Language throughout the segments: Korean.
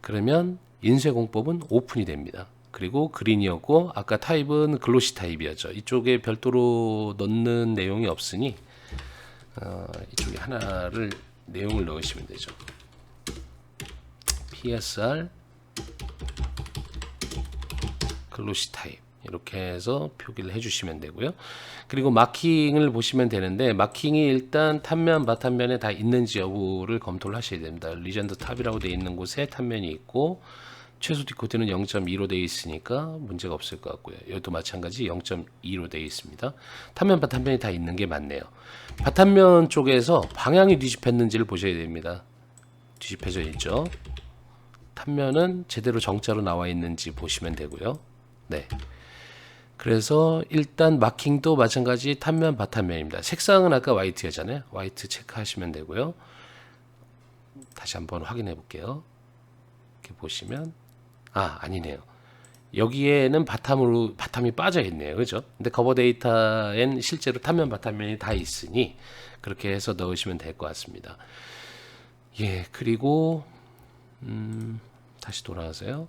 그러면 인쇄 공법은 오픈이 됩니다. 그리고 그린이었고 아까 타입은 글로시 타입이었죠. 이쪽에 별도로 넣는 내용이 없으니 이쪽에 하나를 내용을 넣으시면 되죠. PSR 글로시 타입 이렇게 해서 표기를 해주시면 되고요. 그리고 마킹을 보시면 되는데 마킹이 일단 탑면 바텀면에 다 있는지 여부를 검토를 하셔야 됩니다. 리전드 탑이라고 되어 있는 곳에 탑면이 있고 최소 디코드는 0.2로 되어 있으니까 문제가 없을 것 같고요. 이것도 마찬가지 0.2로 되어 있습니다. 탑면 바텀면이 다 있는 게 맞네요. 바텀면 쪽에서 방향이 뒤집혔는지를 보셔야 됩니다. 뒤집혀져 있죠. 탑면은 제대로 정자로 나와 있는지 보시면 되고요. 네. 그래서 일단 마킹도 마찬가지 탑면 바텀면입니다. 색상은 아까 화이트였잖아요. 화이트 체크하시면 되고요. 다시 한번 확인해 볼게요. 이렇게 보시면 아니네요. 여기에는 바텀이 빠져 있네요. 그죠? 근데 커버 데이터엔 실제로 탑면 바텀면이 다 있으니 그렇게 해서 넣으시면 될 것 같습니다. 예, 그리고 다시 돌아가세요.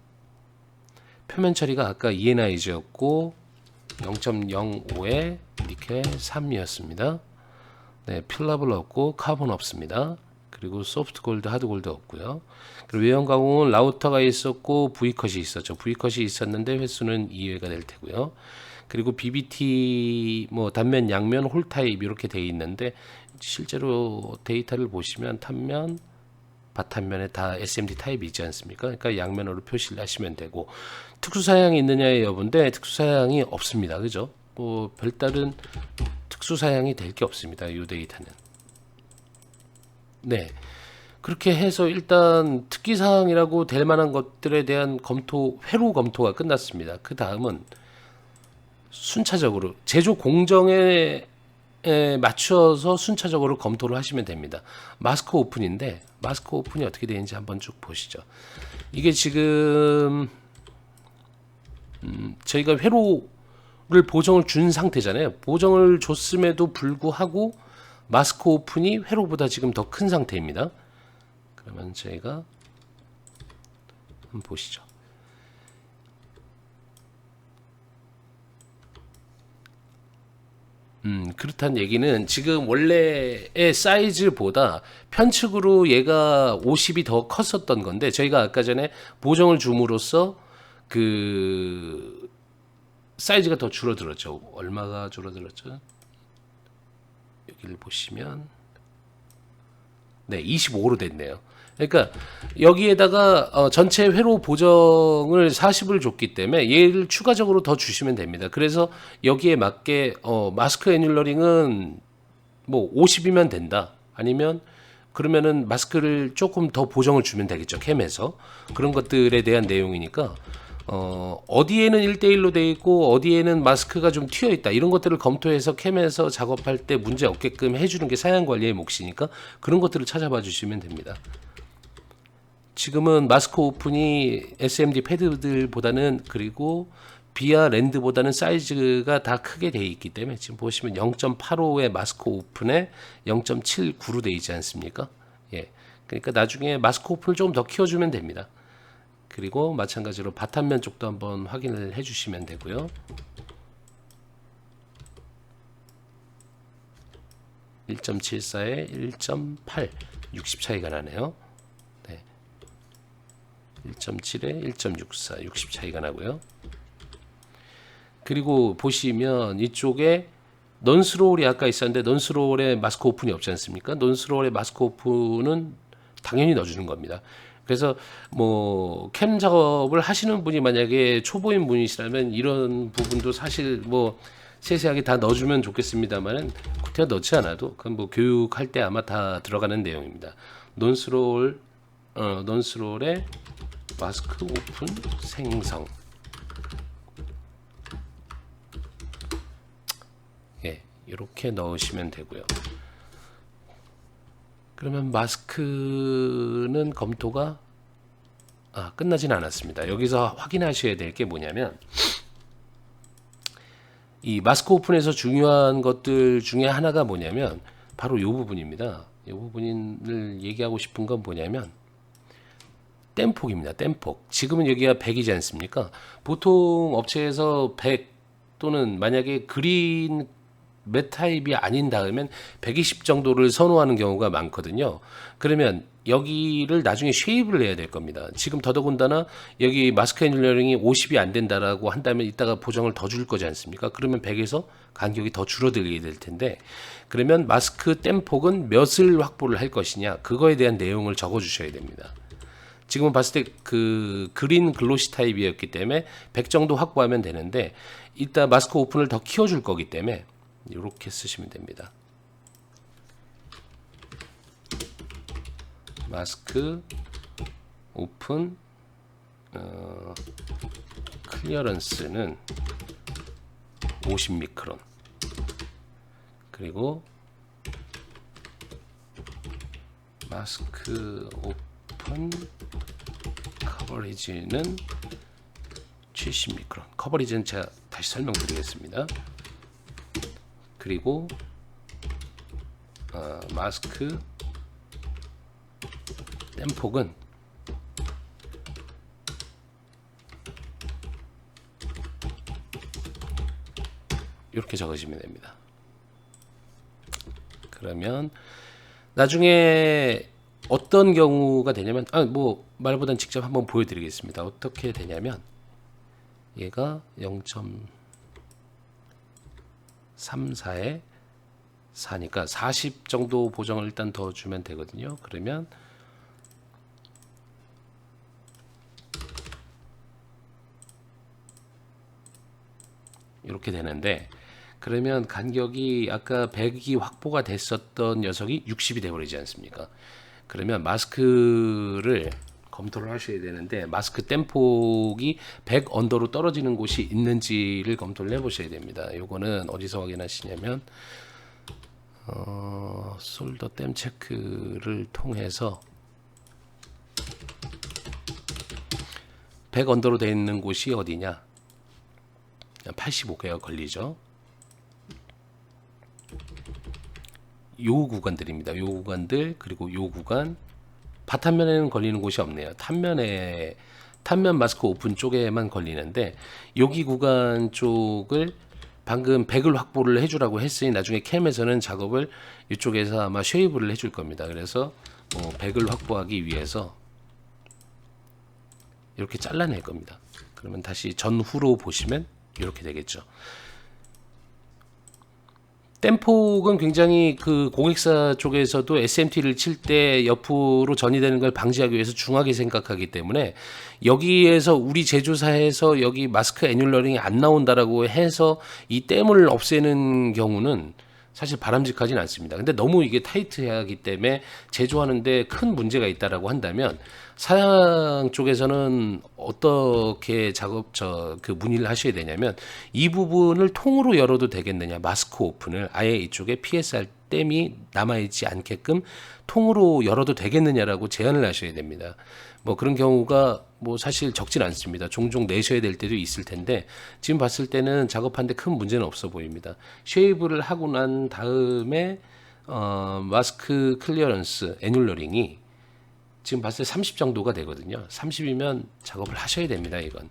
표면 처리가 아까 ENIG였고 0.05에 이렇게 3이었습니다. 네, 필라블 없고 카본 없습니다. 그리고 소프트 골드, 하드 골드 없고요. 그리고 외형 가공은 라우터가 있었고 V컷이 있었죠. V컷이 있었는데 횟수는 2회가 될 테고요. 그리고 BBT 뭐 단면, 양면, 홀 타입 이렇게 되어 있는데 실제로 데이터를 보시면 탑면, 바텀면에 다 SMD 타입이지 않습니까? 그러니까 양면으로 표시를 하시면 되고 특수사양이 있느냐의 여부인데 특수사양이 없습니다. 그죠? 뭐 별다른 특수사양이 될 게 없습니다. 이 데이터는. 네. 그렇게 해서 일단 특기사항이라고 될 만한 것들에 대한 회로 검토가 끝났습니다. 그 다음은 순차적으로 제조 공정에 맞춰서 순차적으로 검토를 하시면 됩니다. 마스크 오픈인데 마스크 오픈이 어떻게 되는지 한번 쭉 보시죠. 이게 지금 저희가 회로를 보정을 준 상태잖아요. 보정을 줬음에도 불구하고 마스크 오픈이 회로보다 지금 더 큰 상태입니다. 그러면 저희가 한번 보시죠. 그렇다는 얘기는 지금 원래의 사이즈보다 편측으로 얘가 50이 더 컸었던 건데 저희가 아까 전에 보정을 줌으로써 그 사이즈가 더 줄어들었죠. 얼마가 줄어들었죠? 여기를 보시면 네, 25로 됐네요. 그러니까 여기에다가 전체 회로 보정을 40을 줬기 때문에 얘를 추가적으로 더 주시면 됩니다. 그래서 여기에 맞게 마스크 애뉴러링은 뭐 50이면 된다. 아니면 그러면은 마스크를 조금 더 보정을 주면 되겠죠. 캠에서. 그런 것들에 대한 내용이니까 어디에는 1대1로 돼 있고 어디에는 마스크가 좀 튀어 있다. 이런 것들을 검토해서 캠에서 작업할 때 문제 없게끔 해주는 게 사양 관리의 몫이니까 그런 것들을 찾아봐 주시면 됩니다. 지금은 마스크 오픈이 SMD 패드들보다는 그리고 비아 랜드보다는 사이즈가 다 크게 되어 있기 때문에 지금 보시면 0.85의 마스크 오픈에 0.79로 되어 있지 않습니까? 예. 그러니까 나중에 마스크 오픈을 조금 더 키워주면 됩니다. 그리고 마찬가지로 바텀면 쪽도 한번 확인을 해주시면 되고요. (1.74에) 1.8 60 차이가 나네요. 1.7에 1.64 60 차이가 나고요. 그리고 보시면 이쪽에 넌스로울이 아까 있었는데 넌스로울에 마스크 오픈이 없지 않습니까? 넌스로울에 마스크 오픈은 당연히 넣어주는 겁니다. 그래서 뭐 캠 작업을 하시는 분이 만약에 초보인 분이시라면 이런 부분도 사실 뭐 세세하게 다 넣어주면 좋겠습니다만은 그냥 넣지 않아도 그건 뭐 교육할 때 아마 다 들어가는 내용입니다. 넌스로울에 마스크 오픈 생성. 예, 이렇게 넣으시면 되고요. 그러면 마스크는 검토가 끝나진 않았습니다. 여기서 확인하셔야 될 게 뭐냐면 이 마스크 오픈에서 중요한 것들 중에 하나가 뭐냐면 바로 이 부분입니다. 이 부분을 얘기하고 싶은 건 뭐냐면 땜폭입니다. 땜폭. 지금은 여기가 100이지 않습니까? 보통 업체에서 100 또는 만약에 그린 맷 타입이 아닌 다음엔 120 정도를 선호하는 경우가 많거든요. 그러면 여기를 나중에 쉐입을 해야 될 겁니다. 지금 더더군다나 여기 마스크 애뉴러링이 50이 안 된다라고 한다면 이따가 보정을 더 줄 거지 않습니까? 그러면 100에서 간격이 더 줄어들게 될 텐데, 그러면 마스크 땜폭은 몇을 확보를 할 것이냐, 그거에 대한 내용을 적어 주셔야 됩니다. 지금 봤을 때 그 그린 글로시 타입이었기 때문에 100 정도 확보하면 되는데, 이따 마스크 오픈을 더 키워줄 거기 때문에 이렇게 쓰시면 됩니다. 마스크 오픈 클리어런스는 50 미크론, 그리고 마스크 오픈 커버리지는 70 미크론. 커버리지는 제가 다시 설명드리겠습니다. 그리고 마스크 땜폭은 이렇게 적으시면 됩니다. 그러면 나중에 어떤 경우가 되냐면, 뭐 말보단 직접 한번 보여드리겠습니다. 어떻게 되냐면, 얘가 0.34에 4니까 40 정도 보정을 일단 더 주면 되거든요. 그러면 이렇게 되는데, 그러면 간격이 아까 100이 확보가 됐었던 녀석이 60이 되어버리지 않습니까? 그러면 마스크를 검토를 하셔야 되는데, 마스크 땜폭이 100 언더로 떨어지는 곳이 있는지를 검토를 해보셔야 됩니다. 요거는 어디서 확인하시냐면 솔더 땜 체크를 통해서 100 언더로 되어 있는 곳이 어디냐, 85개가 걸리죠. 요 구간들입니다. 요 구간들, 그리고 요 구간, 바탕면에는 걸리는 곳이 없네요. 탄면 마스크 오픈 쪽에만 걸리는데, 여기 구간 쪽을 방금 100을 확보를 해주라고 했으니 나중에 캠에서는 작업을 이쪽에서 아마 쉐이브를 해줄 겁니다. 그래서 100을 확보하기 위해서 이렇게 잘라낼 겁니다. 그러면 다시 전후로 보시면 이렇게 되겠죠. 땜폭은 굉장히 그 고객사 쪽에서도 SMT를 칠 때 옆으로 전이되는 걸 방지하기 위해서 중하게 생각하기 때문에, 여기에서 우리 제조사에서 여기 마스크 애뉴러링이 안 나온다라고 해서 이 땜을 없애는 경우는 사실 바람직하진 않습니다. 근데 너무 이게 타이트하기 때문에 제조하는데 큰 문제가 있다라고 한다면, 사양 쪽에서는 어떻게 그 문의를 하셔야 되냐면, 이 부분을 통으로 열어도 되겠느냐, 마스크 오픈을 아예 이쪽에 PSR 땜이 남아있지 않게끔 통으로 열어도 되겠느냐라고 제안을 하셔야 됩니다. 뭐 그런 경우가 뭐 사실 적진 않습니다. 종종 내셔야 될 때도 있을 텐데, 지금 봤을 때는 작업하는데 큰 문제는 없어 보입니다. 쉐이브를 하고 난 다음에 마스크 클리어런스 애뉴러링이 지금 봤을 때 30 정도가 되거든요. 30이면 작업을 하셔야 됩니다. 이건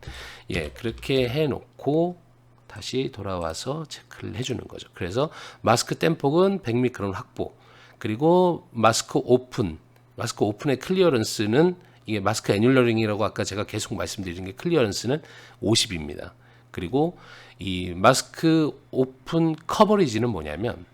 그렇게 해놓고 다시 돌아와서 체크를 해주는 거죠. 그래서 마스크 땜폭은 100 미크론 확보, 그리고 마스크 오픈의 클리어런스는, 이게 마스크 애뉴러링이라고 아까 제가 계속 말씀드린 게 클리어런스는 50입니다. 그리고 이 마스크 오픈 커버리지는 뭐냐면,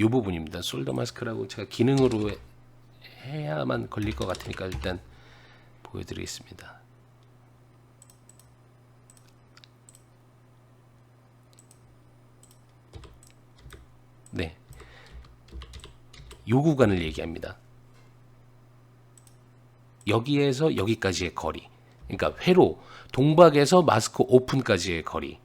이 부분입니다. 솔더 마스크라고 제가 기능으로 해야만 걸릴 것 같으니까 일단 보여드리겠습니다. 네, 요 구간을 얘기합니다. 여기에서 여기까지의 거리, 그러니까 회로 동박에서 마스크 오픈까지의 거리,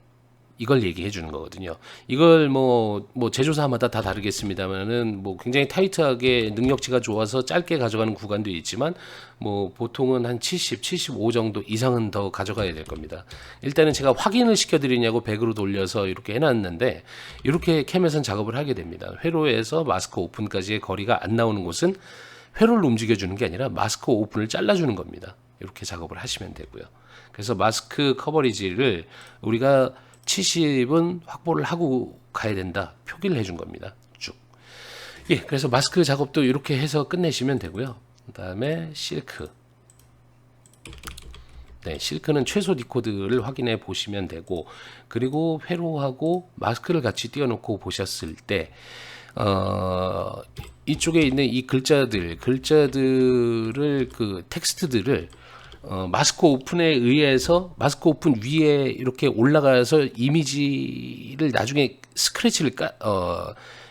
이걸 얘기해 주는 거거든요. 이걸 뭐 제조사마다 다 다르겠습니다만은 뭐 굉장히 타이트하게 능력치가 좋아서 짧게 가져가는 구간도 있지만 뭐 보통은 한 70, 75 정도 이상은 더 가져가야 될 겁니다. 일단은 제가 확인을 시켜드리냐고 100으로 돌려서 이렇게 해놨는데 이렇게 캠에선 작업을 하게 됩니다. 회로에서 마스크 오픈까지의 거리가 안 나오는 곳은 회로를 움직여주는 게 아니라 마스크 오픈을 잘라주는 겁니다. 이렇게 작업을 하시면 되고요. 그래서 마스크 커버리지를 우리가 70은 확보를 하고 가야 된다. 표기를 해준 겁니다. 쭉. 예, 그래서 마스크 작업도 이렇게 해서 끝내시면 되고요. 그 다음에 실크. 네, 실크는 최소 디코드를 확인해 보시면 되고, 그리고 회로하고 마스크를 같이 띄워놓고 보셨을 때, 이쪽에 있는 이 글자들을 그 텍스트들을 마스크 오픈에 의해서 마스크 오픈 위에 이렇게 올라가서 이미지를 나중에 스크래치를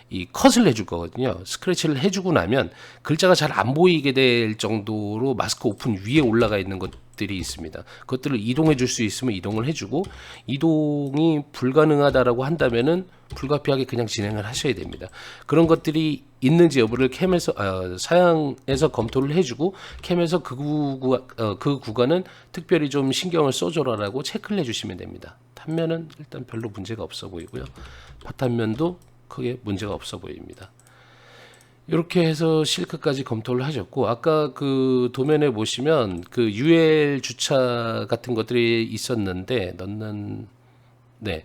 이 컷을 해줄 거거든요. 스크래치를 해주고 나면 글자가 잘 안 보이게 될 정도로 마스크 오픈 위에 올라가 있는 것들이 있습니다. 그것들을 이동해 줄 수 있으면 이동을 해주고, 이동이 불가능하다라고 한다면은 불가피하게 그냥 진행을 하셔야 됩니다. 그런 것들이 있는지 여부를 캠에서 사양에서 검토를 해주고, 캠에서 그 구간은 특별히 좀 신경을 써줘라라고 체크를 해주시면 됩니다. 탄면은 일단 별로 문제가 없어 보이고요. 바탄면도 크게 문제가 없어 보입니다. 이렇게 해서 실크까지 검토를 하셨고, 아까 그 도면에 보시면 그 UL 주차 같은 것들이 있었는데 네,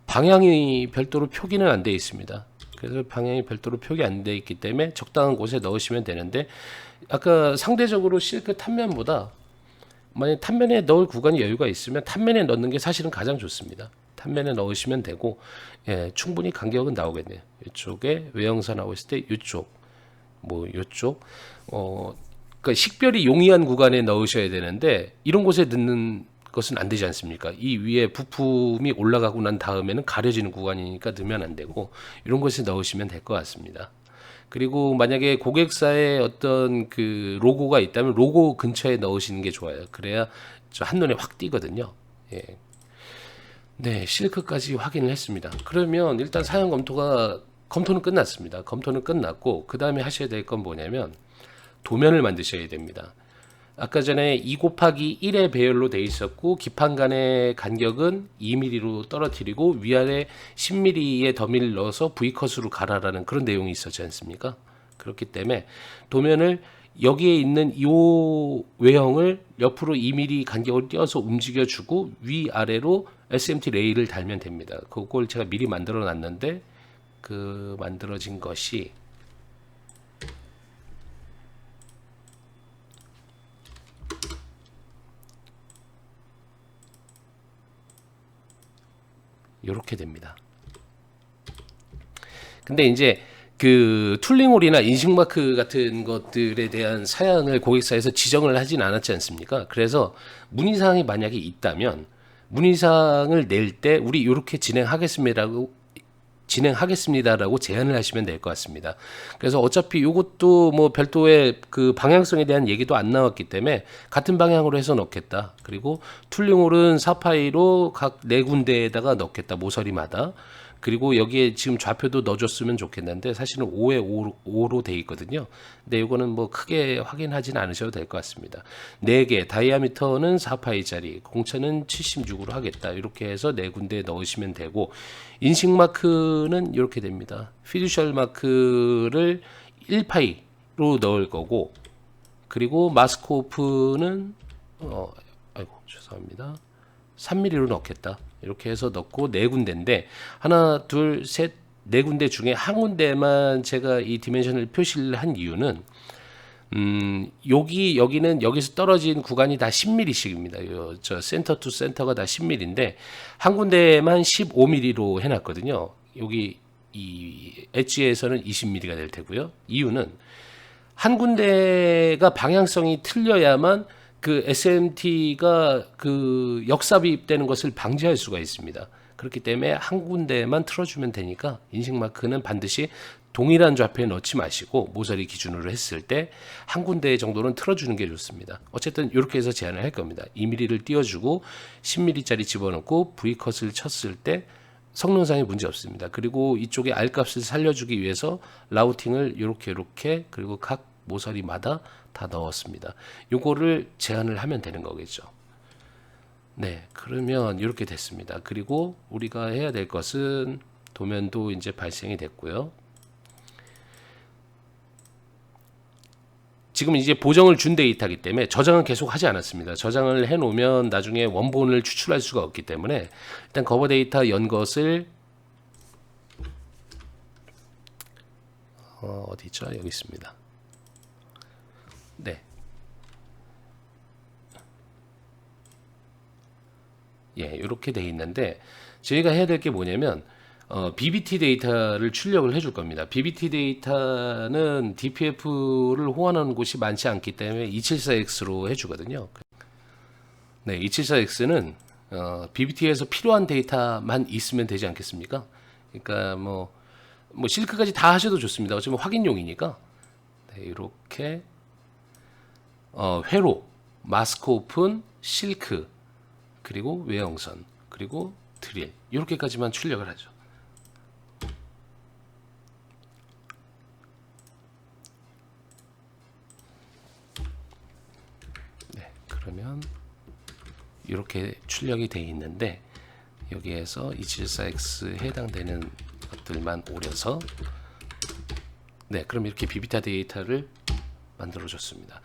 방향이 별도로 표기는 안 되어 있습니다. 그래서 방향이 별도로 표기 안 되어 있기 때문에 적당한 곳에 넣으시면 되는데, 아까 상대적으로 실크 탄면보다 만약 탄면에 넣을 구간이 여유가 있으면 탄면에 넣는 게 사실은 가장 좋습니다. 탄면에 넣으시면 되고, 예, 충분히 간격은 나오겠네요. 이쪽에 외형사 나오실 때 이쪽, 뭐 이쪽, 그러니까 식별이 용이한 구간에 넣으셔야 되는데 이런 곳에 넣는 것은 안 되지 않습니까? 이 위에 부품이 올라가고 난 다음에는 가려지는 구간이니까 넣으면 안 되고 이런 곳에 넣으시면 될 것 같습니다. 그리고 만약에 고객사의 어떤 그 로고가 있다면 로고 근처에 넣으시는 게 좋아요. 그래야 저 한눈에 확 띄거든요. 예. 네, 실크까지 확인을 했습니다. 그러면 일단 사양 검토는 끝났습니다. 검토는 끝났고 그 다음에 하셔야 될 건 뭐냐면 도면을 만드셔야 됩니다. 아까 전에 2 곱하기 1의 배열로 되어 있었고 기판 간의 간격은 2mm로 떨어뜨리고 위아래 10mm의 더미를 넣어서 V컷으로 가라라는 그런 내용이 있었지 않습니까? 그렇기 때문에 도면을 여기에 있는 이 외형을 옆으로 2mm 간격을 띄어서 움직여주고 위아래로 SMT 레일을 달면 됩니다. 그걸 제가 미리 만들어 놨는데 그 만들어진 것이 이렇게 됩니다. 근데 이제 그 툴링홀이나 인식마크 같은 것들에 대한 사양을 고객사에서 지정을 하진 않았지 않습니까? 그래서 문의사항이 만약에 있다면 문의사항을 낼 때 우리 이렇게 진행하겠습니다라고 제안을 하시면 될 것 같습니다. 그래서 어차피 이것도 뭐 별도의 그 방향성에 대한 얘기도 안 나왔기 때문에 같은 방향으로 해서 넣겠다. 그리고 툴링홀은 4파이로 각 4군데에다가 넣겠다. 모서리마다. 그리고 여기에 지금 좌표도 넣어줬으면 좋겠는데 사실은 5에 5로 돼 있거든요. 근데 이거는 뭐 크게 확인하진 않으셔도 될 것 같습니다. 4개, 다이아미터는 4파이짜리, 공차는 76으로 하겠다. 이렇게 해서 4군데에 넣으시면 되고, 인식 마크는 이렇게 됩니다. 피듀셜 마크를 1파이로 넣을 거고, 그리고 마스크 오프는 아이고 죄송합니다. 3mm로 넣겠다. 이렇게 해서 넣고 4군데인데 하나, 둘, 셋, 4군데 중에 한 군데만 제가 이 디멘션을 표시를 한 이유는 여기는 여기서 떨어진 구간이 다 10mm씩입니다. 저 센터 투 센터가 다 10mm인데 한 군데만 15mm로 해놨거든요. 여기 이 엣지에서는 20mm가 될 테고요. 이유는 한 군데가 방향성이 틀려야만 그 SMT가 그 역삽입되는 것을 방지할 수가 있습니다. 그렇기 때문에 한 군데만 틀어주면 되니까 인식 마크는 반드시 동일한 좌표에 넣지 마시고 모서리 기준으로 했을 때 한 군데 정도는 틀어주는 게 좋습니다. 어쨌든 이렇게 해서 제한을 할 겁니다. 2mm를 띄워주고 10mm짜리 집어넣고 V컷을 쳤을 때 성능상의 문제 없습니다. 그리고 이쪽에 R 값을 살려주기 위해서 라우팅을 이렇게 그리고 각 모서리마다 다 넣었습니다. 요거를 제한을 하면 되는 거겠죠. 네, 그러면 이렇게 됐습니다. 그리고 우리가 해야 될 것은 도면도 이제 발생이 됐고요. 지금 이제 보정을 준 데이터이기 때문에 저장은 계속 하지 않았습니다. 저장을 해 놓으면 나중에 원본을 추출할 수가 없기 때문에 일단 커버 데이터 연 것을 어디 있죠? 여기 있습니다. 네. 예, 이렇게 돼 있는데 저희가 해야 될 게 뭐냐면 BBT 데이터를 출력을 해줄 겁니다. BBT 데이터는 DPF를 호환하는 곳이 많지 않기 때문에 274X로 해주거든요. 네, 274X는 BBT에서 필요한 데이터만 있으면 되지 않겠습니까? 그러니까 뭐 실크까지 다 하셔도 좋습니다. 어차피 확인용이니까. 네, 이렇게 회로, 마스크 오픈, 실크, 그리고 외형선, 그리고 드릴 이렇게까지만 출력을 하죠. 네, 그러면 이렇게 출력이 되어 있는데 여기에서 274X에 해당되는 것들만 오려서 네, 그럼 이렇게 비비타 데이터를 만들어 줬습니다.